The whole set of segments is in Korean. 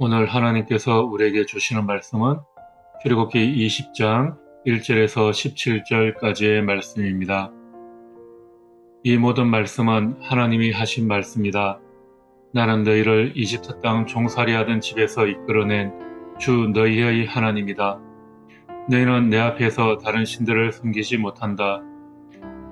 오늘 하나님께서 우리에게 주시는 말씀은 출애굽기 20장 1절에서 17절까지의 말씀입니다. 이 모든 말씀은 하나님이 하신 말씀이다. 나는 너희를 이집트 땅 종살이하던 집에서 이끌어낸 주 너희의 하나님이다. 너희는 내 앞에서 다른 신들을 섬기지 못한다.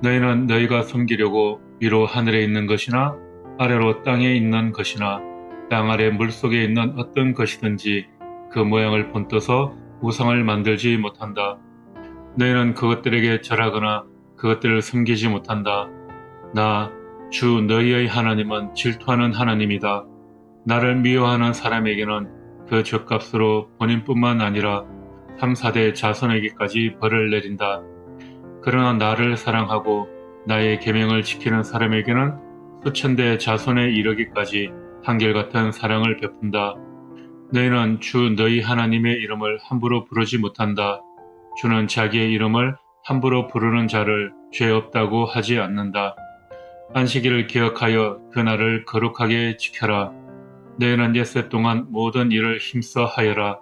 너희는 너희가 섬기려고 위로 하늘에 있는 것이나 아래로 땅에 있는 것이나 땅 아래 물속에 있는 어떤 것이든지 그 모양을 본떠서 우상을 만들지 못한다. 너희는 그것들에게 절하거나 그것들을 섬기지 못한다. 나, 주 너희의 하나님은 질투하는 하나님이다. 나를 미워하는 사람에게는 그 죗값으로 본인뿐만 아니라 3, 4대 자손에게까지 벌을 내린다. 그러나 나를 사랑하고 나의 계명을 지키는 사람에게는 수천 대 자손에 이르기까지 한결같은 사랑을 베푼다. 너희는 주 너희 하나님의 이름을 함부로 부르지 못한다. 주는 자기의 이름을 함부로 부르는 자를 죄 없다고 하지 않는다. 안식일을 기억하여 그날을 거룩하게 지켜라. 너희는 엿새 동안 모든 일을 힘써 하여라.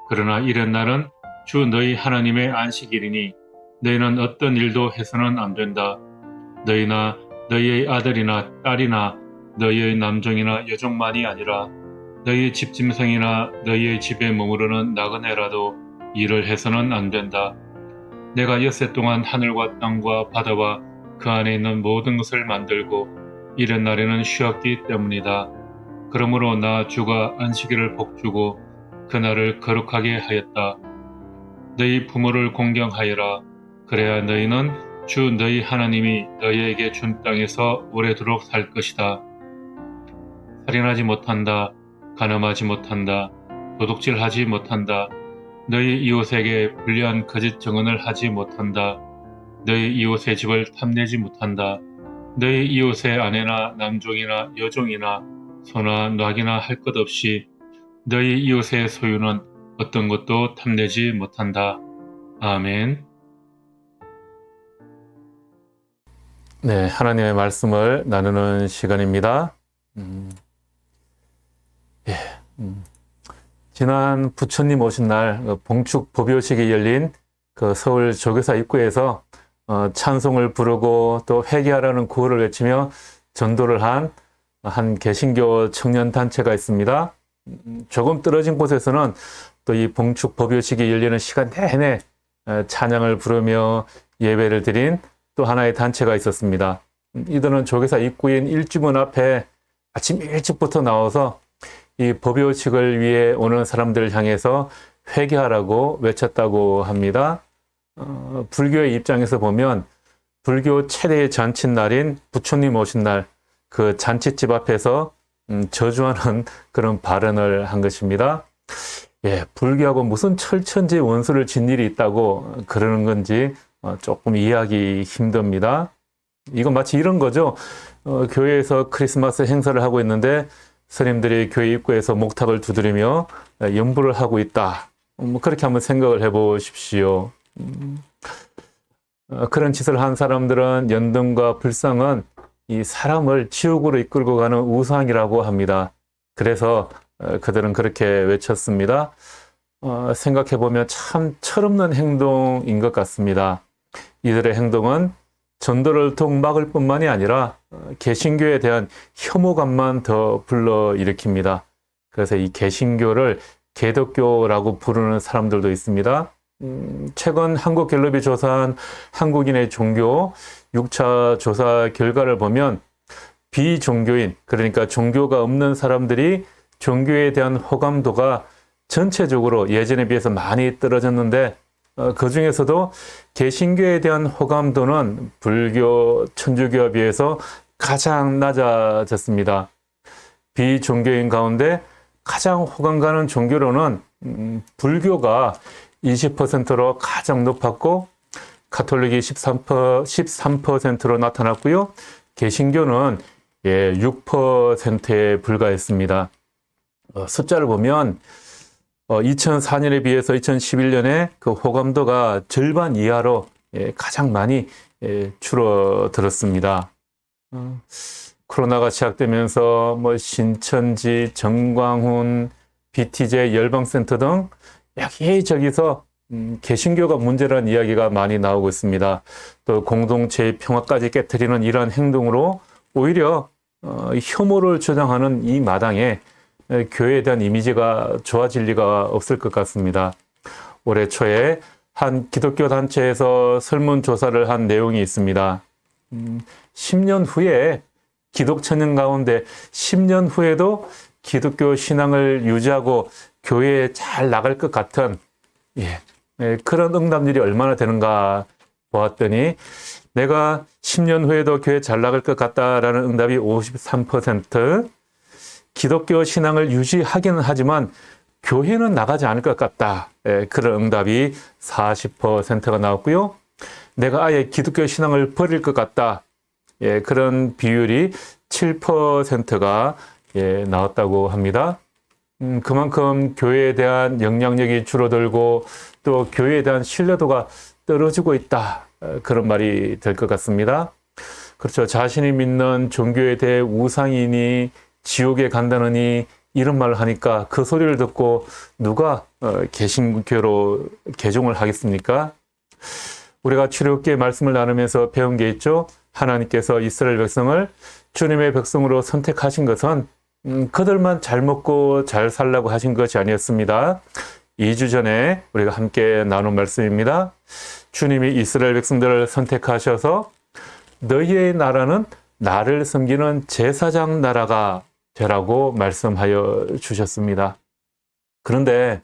그러나 이런 날은 주 너희 하나님의 안식일이니 너희는 어떤 일도 해서는 안 된다. 너희나 너희의 아들이나 딸이나 너희의 남종이나 여종만이 아니라 너희 집짐승이나 너희의 집에 머무르는 나그네라도 일을 해서는 안 된다. 내가 엿새 동안 하늘과 땅과 바다와 그 안에 있는 모든 것을 만들고 이른 날에는 쉬었기 때문이다. 그러므로 나 주가 안식일을 복주고 그날을 거룩하게 하였다. 너희 부모를 공경하여라. 그래야 너희는 주 너희 하나님이 너희에게 준 땅에서 오래도록 살 것이다. 살인하지 못한다. 간음하지 못한다. 도둑질하지 못한다. 너희 이웃에게 불리한 거짓 증언을 하지 못한다. 너희 이웃의 집을 탐내지 못한다. 너희 이웃의 아내나 남종이나 여종이나 소나 낙이나 할 것 없이 너희 이웃의 소유는 어떤 것도 탐내지 못한다. 아멘. 네, 하나님의 말씀을 나누는 시간입니다. 지난 부처님 오신 날 봉축 법요식이 열린 그 서울 조교사 입구에서 찬송을 부르고 또 회개하라는 구호를 외치며 전도를 한 개신교 청년 단체가 있습니다. 조금 떨어진 곳에서는 또 이 봉축 법요식이 열리는 시간 내내 찬양을 부르며 예배를 드린 또 하나의 단체가 있었습니다. 이들은 조교사 입구인 일주문 앞에 아침 일찍부터 나와서 이 법요식을 위해 오는 사람들을 향해서 회개하라고 외쳤다고 합니다. 불교의 입장에서 보면 불교 최대의 잔칫날인 부처님 오신 날 그 잔칫집 앞에서 저주하는 그런 발언을 한 것입니다. 예, 불교하고 무슨 철천지 원수를 진 일이 있다고 그러는 건지 조금 이해하기 힘듭니다. 이건 마치 이런 거죠. 교회에서 크리스마스 행사를 하고 있는데 스님들이 교회 입구에서 목탁을 두드리며 연부를 하고 있다. 그렇게 한번 생각을 해보십시오. 그런 짓을 한 사람들은 연등과 불상은 이 사람을 지옥으로 이끌고 가는 우상이라고 합니다. 그래서 그들은 그렇게 외쳤습니다. 생각해보면 참 철없는 행동인 것 같습니다. 이들의 행동은 전도를 더욱 막을 뿐만이 아니라 개신교에 대한 혐오감만 더 불러일으킵니다. 그래서 이 개신교를 개덕교라고 부르는 사람들도 있습니다. 최근 한국갤럽이 조사한 한국인의 종교 6차 조사 결과를 보면 비종교인, 그러니까 종교가 없는 사람들이 종교에 대한 호감도가 전체적으로 예전에 비해서 많이 떨어졌는데 그 중에서도 개신교에 대한 호감도는 불교, 천주교에 비해서 가장 낮아졌습니다. 비종교인 가운데 가장 호감 가는 종교로는 불교가 20%로 가장 높았고 가톨릭이 13%로 나타났고요. 개신교는 6%에 불과했습니다. 숫자를 보면 2004년에 비해서 2011년에 그 호감도가 절반 이하로 가장 많이 줄어들었습니다. 코로나가 시작되면서 신천지, 정광훈, BTJ 열방센터 등 여기저기서 개신교가 문제라는 이야기가 많이 나오고 있습니다. 또 공동체의 평화까지 깨트리는 이러한 행동으로 오히려 혐오를 주장하는 이 마당에 교회에 대한 이미지가 좋아질 리가 없을 것 같습니다. 올해 초에 한 기독교 단체에서 설문조사를 한 내용이 있습니다. 10년 후에 기독천년 가운데 10년 후에도 기독교 신앙을 유지하고 교회에 잘 나갈 것 같은 그런 응답률이 얼마나 되는가 보았더니 내가 10년 후에도 교회 잘 나갈 것 같다라는 응답이 53%, 기독교 신앙을 유지하기는 하지만 교회는 나가지 않을 것 같다. 그런 응답이 40%가 나왔고요. 내가 아예 기독교 신앙을 버릴 것 같다. 그런 비율이 7%가 나왔다고 합니다. 그만큼 교회에 대한 영향력이 줄어들고 또 교회에 대한 신뢰도가 떨어지고 있다. 그런 말이 될 것 같습니다. 그렇죠. 자신이 믿는 종교에 대해 우상이니 지옥에 간다느니 이런 말을 하니까 그 소리를 듣고 누가 개신교로 개종을 하겠습니까? 우리가 출애굽기의 말씀을 나누면서 배운 게 있죠. 하나님께서 이스라엘 백성을 주님의 백성으로 선택하신 것은 그들만 잘 먹고 잘 살라고 하신 것이 아니었습니다. 2주 전에 우리가 함께 나눈 말씀입니다. 주님이 이스라엘 백성들을 선택하셔서 너희의 나라는 나를 섬기는 제사장 나라가 되라고 말씀하여 주셨습니다. 그런데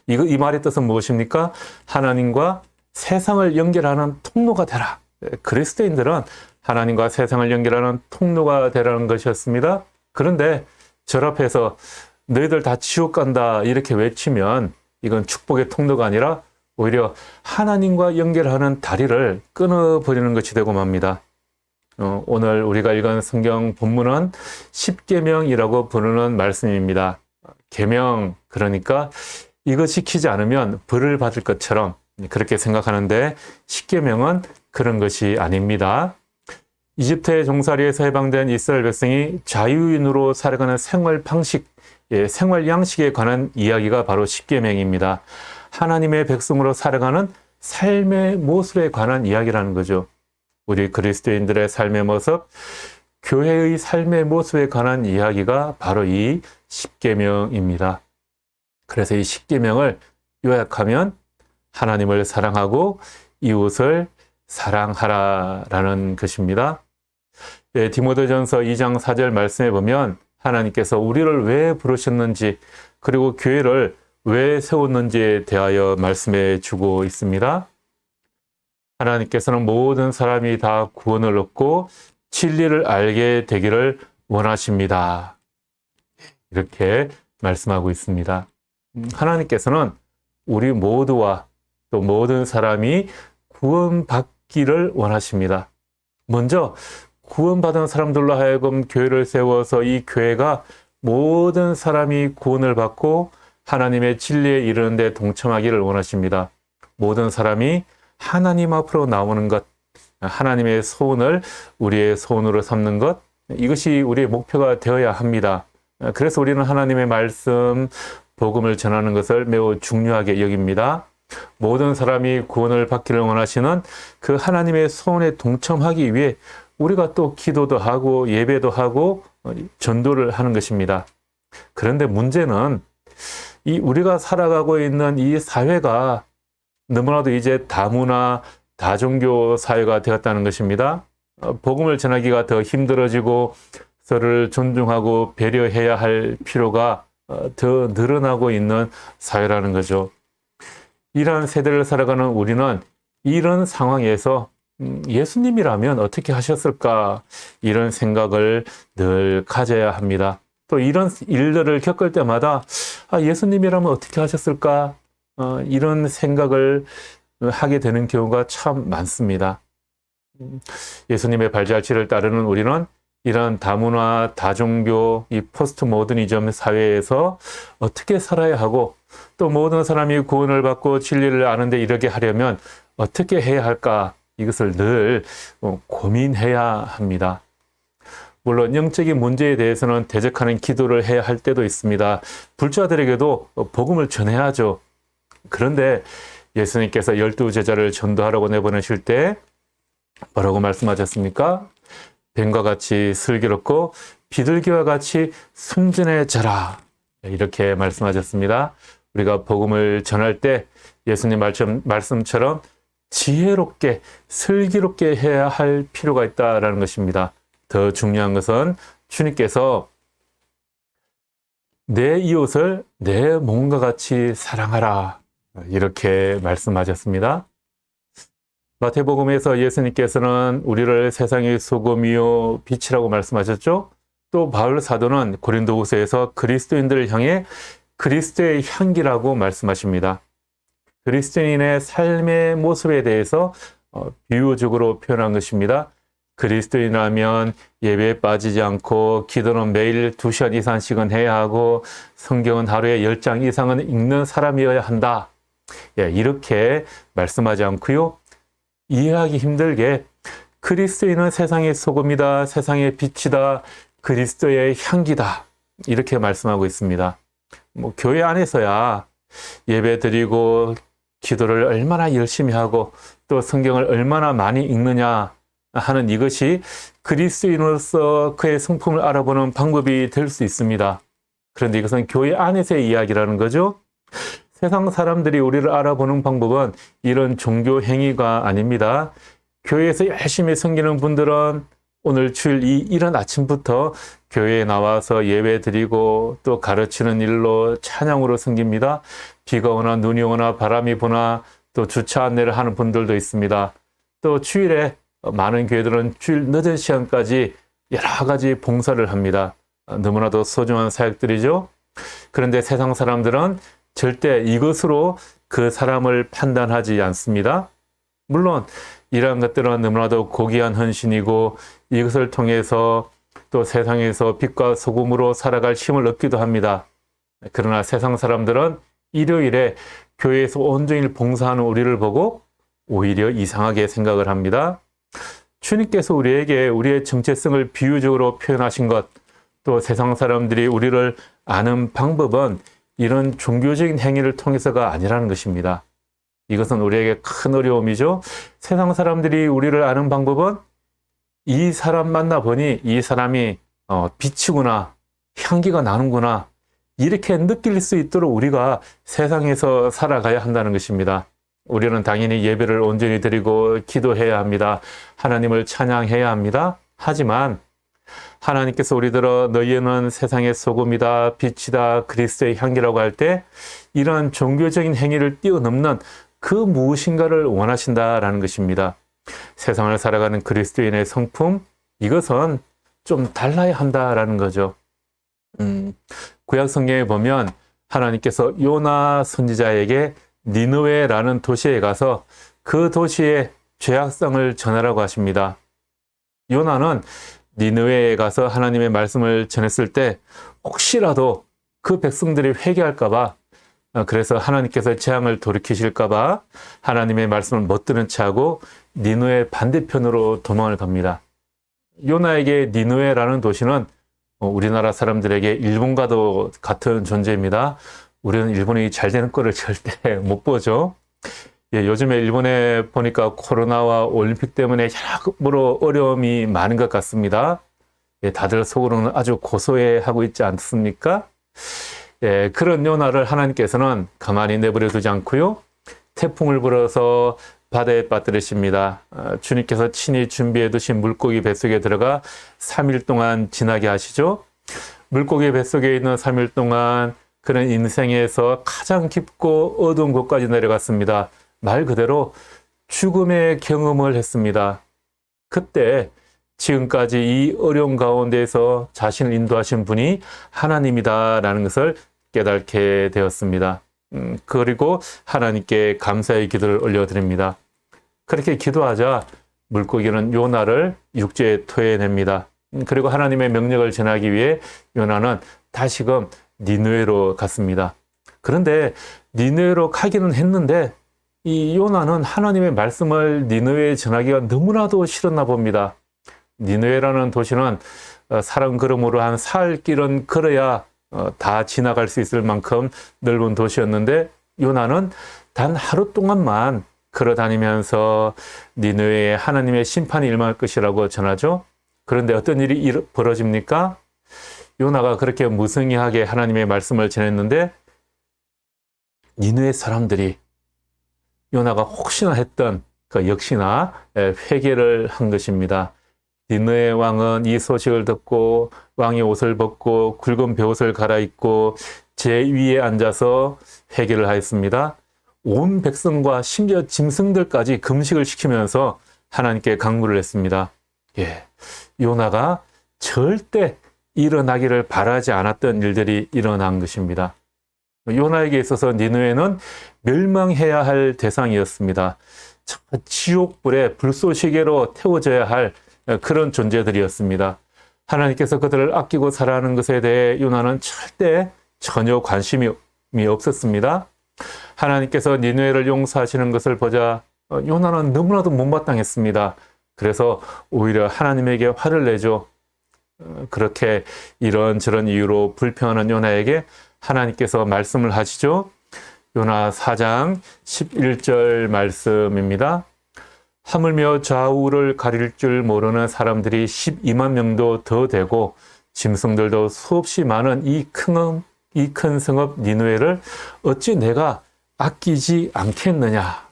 이 말의 뜻은 무엇입니까? 하나님과 세상을 연결하는 통로가 되라. 그리스도인들은 하나님과 세상을 연결하는 통로가 되라는 것이었습니다. 그런데 절 앞에서 너희들 다 지옥 간다 이렇게 외치면 이건 축복의 통로가 아니라 오히려 하나님과 연결하는 다리를 끊어버리는 것이 되고 맙니다. 오늘 우리가 읽은 성경 본문은 십계명이라고 부르는 말씀입니다. 계명, 그러니까 이거 지키지 않으면 벌을 받을 것처럼 그렇게 생각하는데 십계명은 그런 것이 아닙니다. 이집트의 종살이에서 해방된 이스라엘 백성이 자유인으로 살아가는 생활 방식, 생활 양식에 관한 이야기가 바로 십계명입니다. 하나님의 백성으로 살아가는 삶의 모습에 관한 이야기라는 거죠. 우리 그리스도인들의 삶의 모습, 교회의 삶의 모습에 관한 이야기가 바로 이 십계명입니다. 그래서 이 십계명을 요약하면 하나님을 사랑하고 이웃을 사랑하라라는 것입니다. 디모데전서 2장 4절 말씀에 보면 하나님께서 우리를 왜 부르셨는지 그리고 교회를 왜 세웠는지에 대하여 말씀해 주고 있습니다. 하나님께서는 모든 사람이 다 구원을 얻고 진리를 알게 되기를 원하십니다. 이렇게 말씀하고 있습니다. 하나님께서는 우리 모두와 또 모든 사람이 구원받기를 원하십니다. 먼저 구원받은 사람들로 하여금 교회를 세워서 이 교회가 모든 사람이 구원을 받고 하나님의 진리에 이르는 데 동참하기를 원하십니다. 모든 사람이 하나님 앞으로 나오는 것, 하나님의 소원을 우리의 소원으로 삼는 것, 이것이 우리의 목표가 되어야 합니다. 그래서 우리는 하나님의 말씀, 복음을 전하는 것을 매우 중요하게 여깁니다. 모든 사람이 구원을 받기를 원하시는 그 하나님의 소원에 동참하기 위해 우리가 또 기도도 하고 예배도 하고 전도를 하는 것입니다. 그런데 문제는 이 우리가 살아가고 있는 이 사회가 너무나도 이제 다문화, 다종교 사회가 되었다는 것입니다. 복음을 전하기가 더 힘들어지고 서로를 존중하고 배려해야 할 필요가 더 늘어나고 있는 사회라는 거죠. 이러한 세대를 살아가는 우리는 이런 상황에서 예수님이라면 어떻게 하셨을까 이런 생각을 늘 가져야 합니다. 또 이런 일들을 겪을 때마다 예수님이라면 어떻게 하셨을까 이런 생각을 하게 되는 경우가 참 많습니다. 예수님의 발자취를 따르는 우리는 이런 다문화, 다종교, 이 포스트 모더니즘 사회에서 어떻게 살아야 하고 또 모든 사람이 구원을 받고 진리를 아는데 이르게 하려면 어떻게 해야 할까 이것을 늘 고민해야 합니다. 물론 영적인 문제에 대해서는 대적하는 기도를 해야 할 때도 있습니다. 불자들에게도 복음을 전해야죠. 그런데 예수님께서 12제자를 전도하라고 내보내실 때 뭐라고 말씀하셨습니까? 뱀과 같이 슬기롭고 비둘기와 같이 순진해져라. 이렇게 말씀하셨습니다. 우리가 복음을 전할 때 예수님 말씀처럼 지혜롭게 슬기롭게 해야 할 필요가 있다라는 것입니다. 더 중요한 것은 주님께서 내 이웃을 내 몸과 같이 사랑하라. 이렇게 말씀하셨습니다. 마태복음에서 예수님께서는 우리를 세상의 소금이요 빛이라고 말씀하셨죠. 또 바울 사도는 고린도후서에서 그리스도인들을 향해 그리스도의 향기라고 말씀하십니다. 그리스도인의 삶의 모습에 대해서 비유적으로 표현한 것입니다. 그리스도인이라면 예배에 빠지지 않고 기도는 매일 2시간 이상씩은 해야 하고 성경은 하루에 10장 이상은 읽는 사람이어야 한다. 이렇게 말씀하지 않고요. 이해하기 힘들게 그리스도인은 세상의 소금이다, 세상의 빛이다, 그리스도의 향기다. 이렇게 말씀하고 있습니다. 교회 안에서야 예배 드리고 기도를 얼마나 열심히 하고 또 성경을 얼마나 많이 읽느냐 하는 이것이 그리스도인으로서 그의 성품을 알아보는 방법이 될 수 있습니다. 그런데 이것은 교회 안에서의 이야기라는 거죠. 세상 사람들이 우리를 알아보는 방법은 이런 종교 행위가 아닙니다. 교회에서 열심히 섬기는 분들은 오늘 주일 이른 아침부터 교회에 나와서 예배 드리고 또 가르치는 일로 찬양으로 섬깁니다. 비가 오나 눈이 오나 바람이 부나 또 주차 안내를 하는 분들도 있습니다. 또 주일에 많은 교회들은 주일 늦은 시간까지 여러 가지 봉사를 합니다. 너무나도 소중한 사역들이죠. 그런데 세상 사람들은 절대 이것으로 그 사람을 판단하지 않습니다. 물론 이러한 것들은 너무나도 고귀한 헌신이고 이것을 통해서 또 세상에서 빛과 소금으로 살아갈 힘을 얻기도 합니다. 그러나 세상 사람들은 일요일에 교회에서 온종일 봉사하는 우리를 보고 오히려 이상하게 생각을 합니다. 주님께서 우리에게 우리의 정체성을 비유적으로 표현하신 것, 또 세상 사람들이 우리를 아는 방법은 이런 종교적인 행위를 통해서가 아니라는 것입니다. 이것은 우리에게 큰 어려움이죠. 세상 사람들이 우리를 아는 방법은 이 사람 만나보니 이 사람이 빛이구나, 향기가 나는구나, 이렇게 느낄 수 있도록 우리가 세상에서 살아가야 한다는 것입니다. 우리는 당연히 예배를 온전히 드리고 기도해야 합니다. 하나님을 찬양해야 합니다. 하지만 하나님께서 우리들어 너희는 세상의 소금이다, 빛이다, 그리스도의 향기라고 할 때 이런 종교적인 행위를 뛰어넘는 그 무엇인가를 원하신다라는 것입니다. 세상을 살아가는 그리스도인의 성품, 이것은 좀 달라야 한다라는 거죠. 구약 성경에 보면 하나님께서 요나 선지자에게 니느웨라는 도시에 가서 그 도시의 죄악성을 전하라고 하십니다. 요나는 니느웨에 가서 하나님의 말씀을 전했을 때 혹시라도 그 백성들이 회개할까 봐, 그래서 하나님께서 재앙을 돌이키실까 봐 하나님의 말씀을 못 들은 채 하고 니느웨 반대편으로 도망을 갑니다. 요나에게 니느웨라는 도시는 우리나라 사람들에게 일본과도 같은 존재입니다. 우리는 일본이 잘 되는 꼴을 절대 못 보죠. 요즘에 일본에 보니까 코로나와 올림픽 때문에 여러모로 어려움이 많은 것 같습니다. 다들 속으로는 아주 고소해하고 있지 않습니까? 그런 요나를 하나님께서는 가만히 내버려 두지 않고요. 태풍을 불어서 바다에 빠뜨리십니다. 주님께서 친히 준비해 두신 물고기 뱃속에 들어가 3일 동안 지나게 하시죠. 물고기 뱃속에 있는 3일 동안 그런 인생에서 가장 깊고 어두운 곳까지 내려갔습니다. 말 그대로 죽음의 경험을 했습니다. 그때 지금까지 이 어려운 가운데에서 자신을 인도하신 분이 하나님이다라는 것을 깨닫게 되었습니다. 그리고 하나님께 감사의 기도를 올려드립니다. 그렇게 기도하자 물고기는 요나를 육지에 토해냅니다. 그리고 하나님의 명령을 전하기 위해 요나는 다시금 니느웨로 갔습니다. 그런데 니느웨로 가기는 했는데 이 요나는 하나님의 말씀을 니느웨에 전하기가 너무나도 싫었나 봅니다. 니느웨라는 도시는 사람 걸음으로 한 사흘 길은 걸어야 다 지나갈 수 있을 만큼 넓은 도시였는데 요나는 단 하루 동안만 걸어 다니면서 니느웨에 하나님의 심판이 일어날 것이라고 전하죠. 그런데 어떤 일이 벌어집니까? 요나가 그렇게 무성의하게 하나님의 말씀을 전했는데 니느웨 사람들이 요나가 혹시나 했던 그 역시나 회개를 한 것입니다. 니느웨 왕은 이 소식을 듣고 왕의 옷을 벗고 굵은 베옷을 갈아입고 제 위에 앉아서 회개를 하였습니다. 온 백성과 심지어 짐승들까지 금식을 시키면서 하나님께 강구를 했습니다. 요나가 절대 일어나기를 바라지 않았던 일들이 일어난 것입니다. 요나에게 있어서 니느웨는 멸망해야 할 대상이었습니다. 지옥불에 불쏘시개로 태워져야 할 그런 존재들이었습니다. 하나님께서 그들을 아끼고 사랑하는 것에 대해 요나는 절대 전혀 관심이 없었습니다. 하나님께서 니느웨를 용서하시는 것을 보자 요나는 너무나도 못마땅했습니다. 그래서 오히려 하나님에게 화를 내죠. 그렇게 이런저런 이유로 불평하는 요나에게 하나님께서 말씀을 하시죠. 요나 4장 11절 말씀입니다. 하물며 좌우를 가릴 줄 모르는 사람들이 12만 명도 더 되고 짐승들도 수없이 많은 이 큰 성읍 니느웨를 어찌 내가 아끼지 않겠느냐.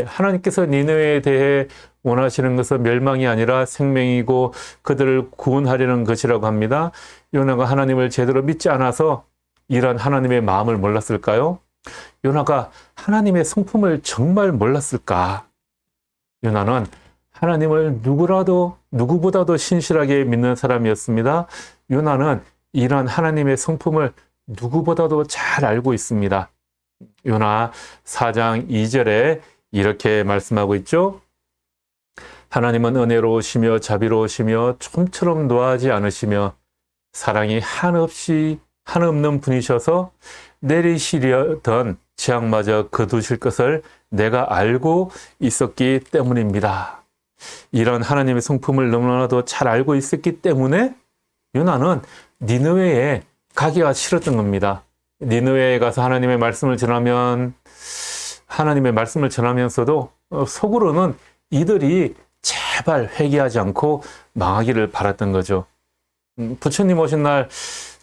하나님께서 니느웨에 대해 원하시는 것은 멸망이 아니라 생명이고 그들을 구원하려는 것이라고 합니다. 요나가 하나님을 제대로 믿지 않아서 이런 하나님의 마음을 몰랐을까요? 요나가 하나님의 성품을 정말 몰랐을까? 요나는 하나님을 누구보다도 신실하게 믿는 사람이었습니다. 요나는 이런 하나님의 성품을 누구보다도 잘 알고 있습니다. 요나 4장 2절에 이렇게 말씀하고 있죠. 하나님은 은혜로우시며 자비로우시며 좀처럼 노하지 않으시며 사랑이 한없는 분이셔서 내리시려던 재앙마저 거두실 것을 내가 알고 있었기 때문입니다. 이런 하나님의 성품을 너무나도 잘 알고 있었기 때문에 요나는 니느웨에 가기가 싫었던 겁니다. 니느웨에 가서 하나님의 말씀을 전하면서도 속으로는 이들이 제발 회개하지 않고 망하기를 바랐던 거죠. 부처님 오신 날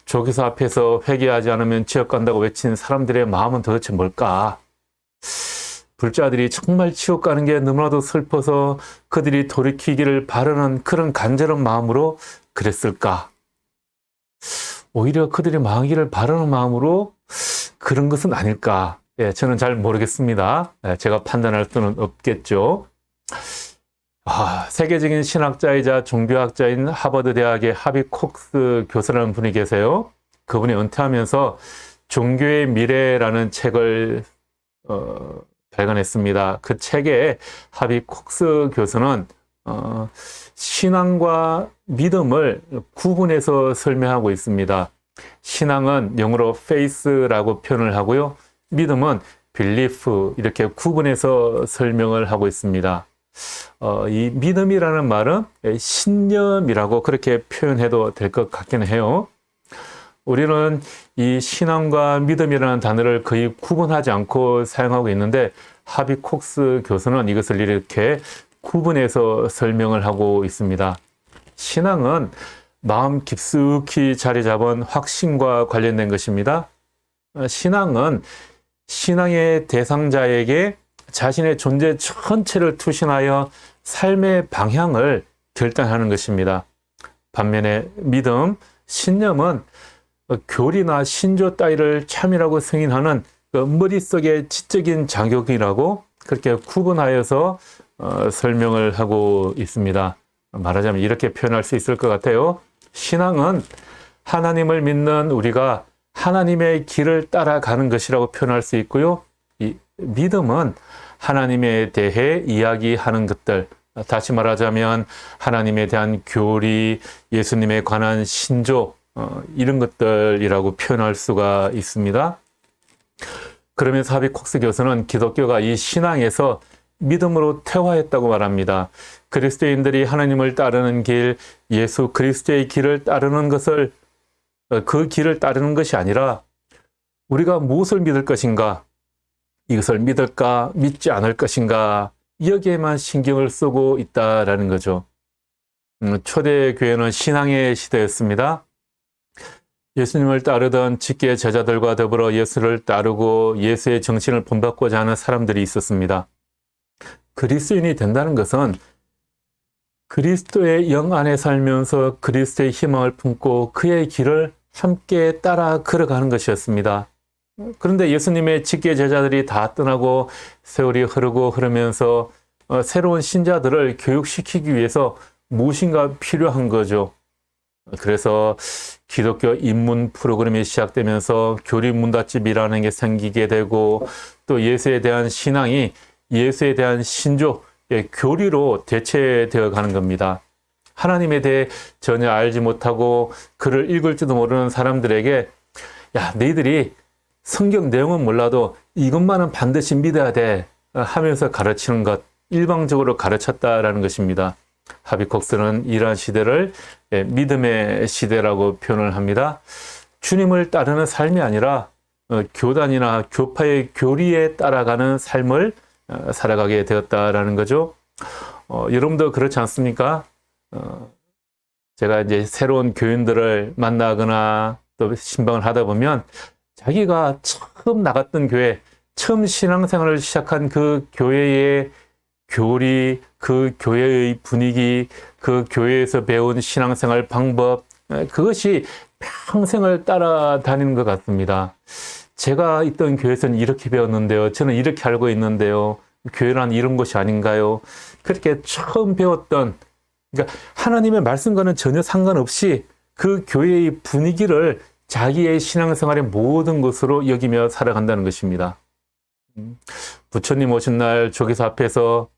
조기사 앞에서 회개하지 않으면 지옥 간다고 외친 사람들의 마음은 도대체 뭘까? 불자들이 정말 지옥 가는 게 너무나도 슬퍼서 그들이 돌이키기를 바라는 그런 간절한 마음으로 그랬을까? 오히려 그들이 망하기를 바라는 마음으로 그런 것은 아닐까? 저는 잘 모르겠습니다. 제가 판단할 수는 없겠죠. 세계적인 신학자이자 종교학자인 하버드 대학의 하비 콕스 교수라는 분이 계세요. 그분이 은퇴하면서 종교의 미래라는 책을 발간했습니다. 그 책에 하비 콕스 교수는 신앙과 믿음을 구분해서 설명하고 있습니다. 신앙은 영어로 faith라고 표현을 하고요. 믿음은 belief 이렇게 구분해서 설명을 하고 있습니다. 이 믿음이라는 말은 신념이라고 그렇게 표현해도 될 것 같기는 해요. 우리는 이 신앙과 믿음이라는 단어를 거의 구분하지 않고 사용하고 있는데 하비 콕스 교수는 이것을 이렇게 구분해서 설명을 하고 있습니다. 신앙은 마음 깊숙이 자리 잡은 확신과 관련된 것입니다. 신앙은 신앙의 대상자에게 자신의 존재 전체를 투신하여 삶의 방향을 결단하는 것입니다. 반면에 믿음, 신념은 교리나 신조 따위를 참이라고 승인하는 그 머릿속의 지적인 자격이라고 그렇게 구분하여서 설명을 하고 있습니다. 말하자면 이렇게 표현할 수 있을 것 같아요. 신앙은 하나님을 믿는 우리가 하나님의 길을 따라가는 것이라고 표현할 수 있고요. 이 믿음은 하나님에 대해 이야기하는 것들, 다시 말하자면 하나님에 대한 교리, 예수님에 관한 신조, 이런 것들이라고 표현할 수가 있습니다. 그러면서 하비 콕스 교수는 기독교가 이 신앙에서 믿음으로 퇴화했다고 말합니다. 그리스도인들이 하나님을 따르는 길, 예수 그리스도의 길을 따르는 것을 그 길을 따르는 것이 아니라 우리가 무엇을 믿을 것인가, 이것을 믿을까 믿지 않을 것인가, 여기에만 신경을 쓰고 있다라는 거죠. 초대교회는 신앙의 시대였습니다. 예수님을 따르던 직계 제자들과 더불어 예수를 따르고 예수의 정신을 본받고자 하는 사람들이 있었습니다. 그리스도인이 된다는 것은 그리스도의 영 안에 살면서 그리스도의 희망을 품고 그의 길을 함께 따라 걸어가는 것이었습니다. 그런데 예수님의 직계 제자들이 다 떠나고 세월이 흐르면서 새로운 신자들을 교육시키기 위해서 무엇인가 필요한 거죠. 그래서 기독교 입문 프로그램이 시작되면서 교리 문답집이라는 게 생기게 되고, 또 예수에 대한 신앙이 예수에 대한 신조, 교리로 대체되어 가는 겁니다. 하나님에 대해 전혀 알지 못하고 글을 읽을지도 모르는 사람들에게, 야, 너희들이 성경 내용은 몰라도 이것만은 반드시 믿어야 돼 하면서 가르치는 것, 일방적으로 가르쳤다라는 것입니다. 하비콕스는 이러한 시대를 믿음의 시대라고 표현을 합니다. 주님을 따르는 삶이 아니라 교단이나 교파의 교리에 따라가는 삶을 살아가게 되었다라는 거죠. 여러분도 그렇지 않습니까? 제가 이제 새로운 교인들을 만나거나 또 신방을 하다 보면 자기가 처음 나갔던 교회, 처음 신앙생활을 시작한 그 교회의 교리, 그 교회의 분위기, 그 교회에서 배운 신앙생활 방법, 그것이 평생을 따라다니는 것 같습니다. 제가 있던 교회에서는 이렇게 배웠는데요. 저는 이렇게 알고 있는데요. 교회란 이런 것이 아닌가요? 그렇게 처음 배웠던, 그러니까 하나님의 말씀과는 전혀 상관없이 그 교회의 분위기를 자기의 신앙생활의 모든 것으로 여기며 살아간다는 것입니다. 부처님 오신 날 조계사 앞에서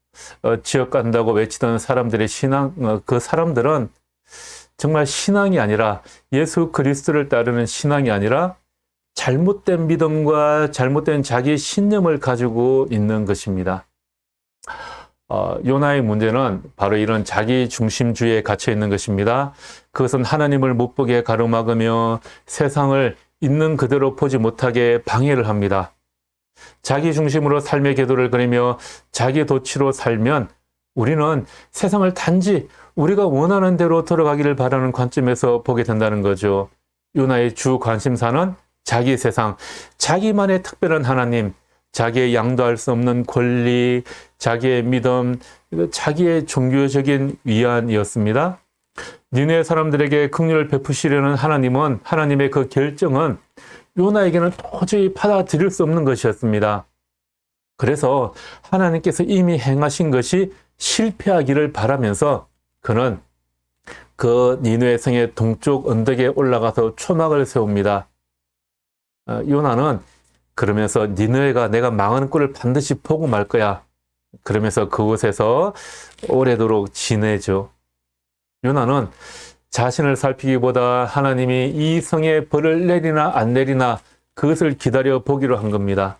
지옥 간다고 외치던 사람들의 신앙, 그 사람들은 정말 신앙이 아니라, 예수 그리스도를 따르는 신앙이 아니라 잘못된 믿음과 잘못된 자기 신념을 가지고 있는 것입니다. 요나의 문제는 바로 이런 자기 중심주의에 갇혀 있는 것입니다. 그것은 하나님을 못 보게 가로막으며 세상을 있는 그대로 보지 못하게 방해를 합니다. 자기 중심으로 삶의 궤도를 그리며 자기 도취로 살면 우리는 세상을 단지 우리가 원하는 대로 돌아가기를 바라는 관점에서 보게 된다는 거죠. 요나의 주 관심사는 자기 세상, 자기만의 특별한 하나님, 자기의 양도할 수 없는 권리, 자기의 믿음, 자기의 종교적인 위안이었습니다. 니네 사람들에게 긍휼을 베푸시려는 하나님은, 하나님의 그 결정은 요나에게는 도저히 받아들일 수 없는 것이었습니다. 그래서 하나님께서 이미 행하신 것이 실패하기를 바라면서 그는 그 니느웨 성의 동쪽 언덕에 올라가서 초막을 세웁니다. 요나는 그러면서 니느웨가 내가 망하는 꼴을 반드시 보고 말 거야. 그러면서 그곳에서 오래도록 지내죠. 요나는 자신을 살피기보다 하나님이 이 성에 벌을 내리나 안 내리나 그것을 기다려 보기로 한 겁니다.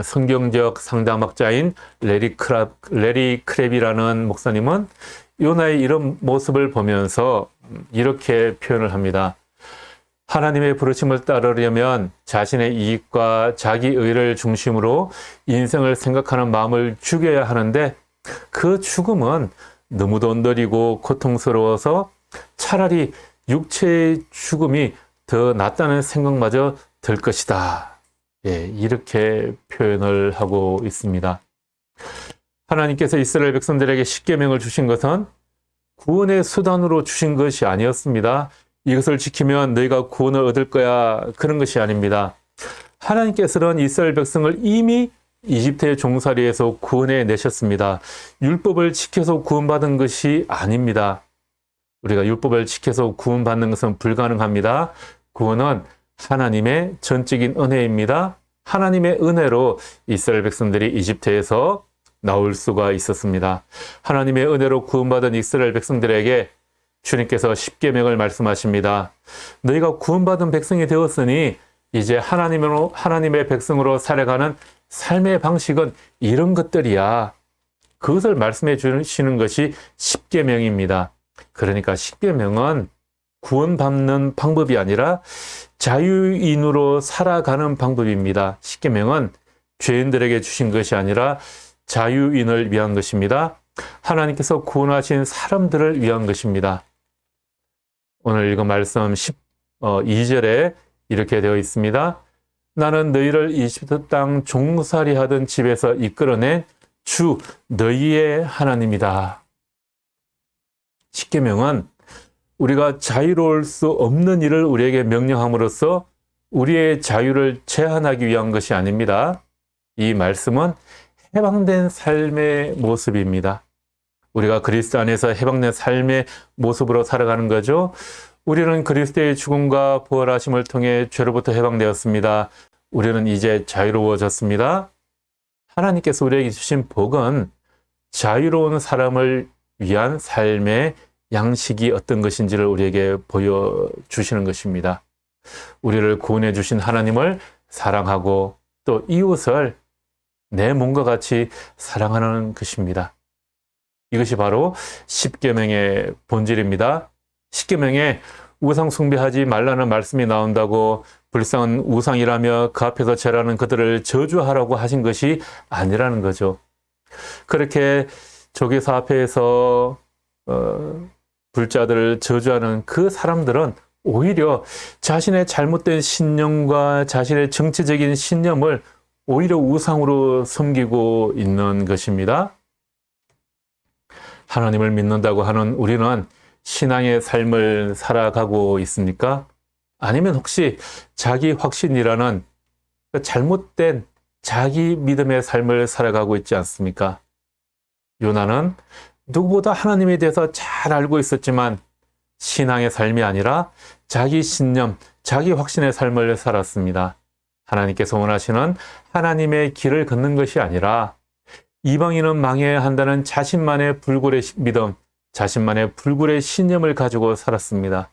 성경적 상담학자인 레리 크랩이라는 목사님은 요나의 이런 모습을 보면서 이렇게 표현을 합니다. 하나님의 부르심을 따르려면 자신의 이익과 자기 의를 중심으로 인생을 생각하는 마음을 죽여야 하는데, 그 죽음은 너무도 느리고 고통스러워서 차라리 육체의 죽음이 더 낫다는 생각마저 들 것이다. 이렇게 표현을 하고 있습니다. 하나님께서 이스라엘 백성들에게 십계명을 주신 것은 구원의 수단으로 주신 것이 아니었습니다. 이것을 지키면 너희가 구원을 얻을 거야, 그런 것이 아닙니다. 하나님께서는 이스라엘 백성을 이미 이집트의 종살이에서 구원해 내셨습니다. 율법을 지켜서 구원받은 것이 아닙니다. 우리가 율법을 지켜서 구원받는 것은 불가능합니다. 구원은 하나님의 전적인 은혜입니다. 하나님의 은혜로 이스라엘 백성들이 이집트에서 나올 수가 있었습니다. 하나님의 은혜로 구원받은 이스라엘 백성들에게 주님께서 십계명을 말씀하십니다. 너희가 구원받은 백성이 되었으니 이제 하나님의 백성으로 살아가는 삶의 방식은 이런 것들이야. 그것을 말씀해 주시는 것이 십계명입니다. 그러니까 십계명은 구원받는 방법이 아니라 자유인으로 살아가는 방법입니다. 십계명은 죄인들에게 주신 것이 아니라 자유인을 위한 것입니다. 하나님께서 구원하신 사람들을 위한 것입니다. 오늘 읽은 말씀 2절에 이렇게 되어 있습니다. 나는 너희를 이집트 땅 종살이 하던 집에서 이끌어낸 주 너희의 하나님이다. 십계명은 우리가 자유로울 수 없는 일을 우리에게 명령함으로써 우리의 자유를 제한하기 위한 것이 아닙니다. 이 말씀은 해방된 삶의 모습입니다. 우리가 그리스도 안에서 해방된 삶의 모습으로 살아가는 거죠. 우리는 그리스도의 죽음과 부활하심을 통해 죄로부터 해방되었습니다. 우리는 이제 자유로워졌습니다. 하나님께서 우리에게 주신 복은 자유로운 사람을 위한 삶의 양식이 어떤 것인지를 우리에게 보여주시는 것입니다. 우리를 구원해 주신 하나님을 사랑하고 또 이웃을 내 몸과 같이 사랑하는 것입니다. 이것이 바로 십계명의 본질입니다. 십계명에 우상 숭배하지 말라는 말씀이 나온다고 불쌍한 우상이라며 그 앞에서 절하는 그들을 저주하라고 하신 것이 아니라는 거죠. 그렇게 조계사 앞에서 불자들을 저주하는 그 사람들은 오히려 자신의 잘못된 신념과 자신의 정치적인 신념을 오히려 우상으로 섬기고 있는 것입니다. 하나님을 믿는다고 하는 우리는 신앙의 삶을 살아가고 있습니까? 아니면 혹시 자기 확신이라는 잘못된 자기 믿음의 삶을 살아가고 있지 않습니까? 요나는 누구보다 하나님에 대해서 잘 알고 있었지만 신앙의 삶이 아니라 자기 신념, 자기 확신의 삶을 살았습니다. 하나님께서 원하시는 하나님의 길을 걷는 것이 아니라 이방인은 망해야 한다는 자신만의 불굴의 믿음, 자신만의 불굴의 신념을 가지고 살았습니다.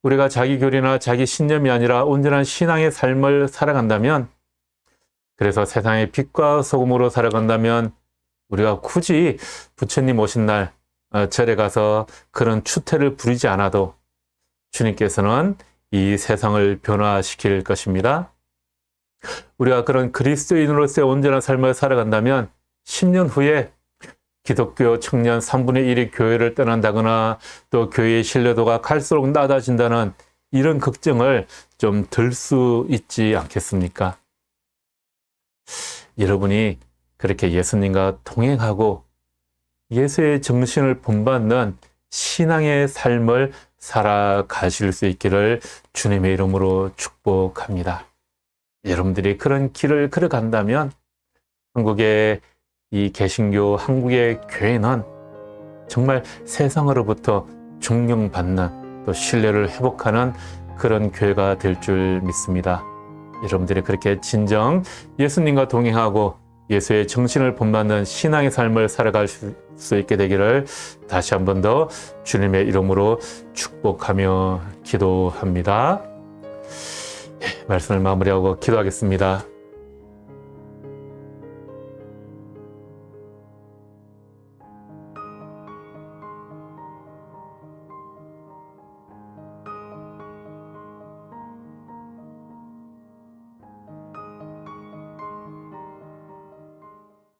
우리가 자기 교리나 자기 신념이 아니라 온전한 신앙의 삶을 살아간다면, 그래서 세상의 빛과 소금으로 살아간다면 우리가 굳이 부처님 오신 날 절에 가서 그런 추태를 부리지 않아도 주님께서는 이 세상을 변화시킬 것입니다. 우리가 그런 그리스도인으로서의 온전한 삶을 살아간다면 10년 후에 기독교 청년 3분의 1이 교회를 떠난다거나 또 교회의 신뢰도가 갈수록 낮아진다는 이런 걱정을 좀 들 수 있지 않겠습니까? 여러분이 그렇게 예수님과 동행하고 예수의 정신을 본받는 신앙의 삶을 살아가실 수 있기를 주님의 이름으로 축복합니다. 여러분들이 그런 길을 걸어간다면 한국의 이 개신교, 한국의 교회는 정말 세상으로부터 존경받는 또 신뢰를 회복하는 그런 교회가 될 줄 믿습니다. 여러분들이 그렇게 진정 예수님과 동행하고 예수의 정신을 본받는 신앙의 삶을 살아갈 수 있게 되기를 다시 한 번 더 주님의 이름으로 축복하며 기도합니다. 말씀을 마무리하고 기도하겠습니다.